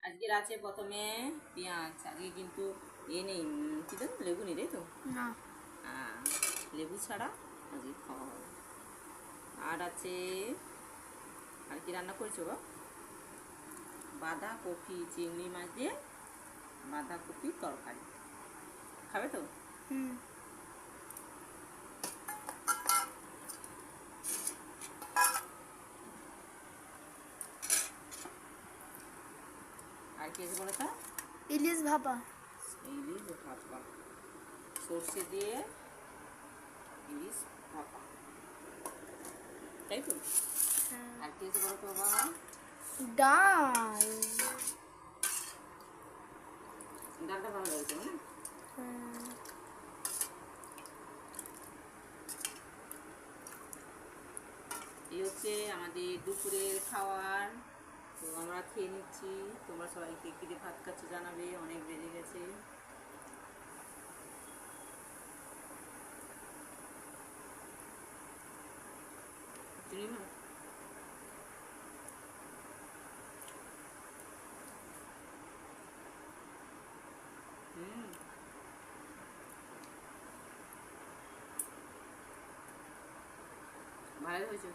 আজকের আছে প্রথমে পেঁয়াজ, আজকে কিন্তু এ নেই, কি তো লেবু নেই, তাই তো না। লেবু ছাড়া আজকে খাওয়া হবে। আর আছে, আর কি রান্না করেছো গো? বাঁধাকপি, চিংড়ি মাছ দিয়ে বাঁধাকপি তরকারি, খাবে তো? হুম। আর কি আছে বলো তো? ইলিশ ভাপা। ইলিশ ভাপা, সর্ষে দিয়ে ইলিশ ভাপা, তাই তো? আর কি আছে বলো তো বাবা? ডাল। ডালটা ভালো লাগছে না? এই হচ্ছে আমাদের দুপুরের খাওয়ার। তো আমরা খেয়ে নিচ্ছি, তোমরা সবাই কে কী দিয়ে ভাত খাচ্ছ জানাবে, অনেক বেড়ে গেছে। চিনি মাছ, ভালো হয়েছে।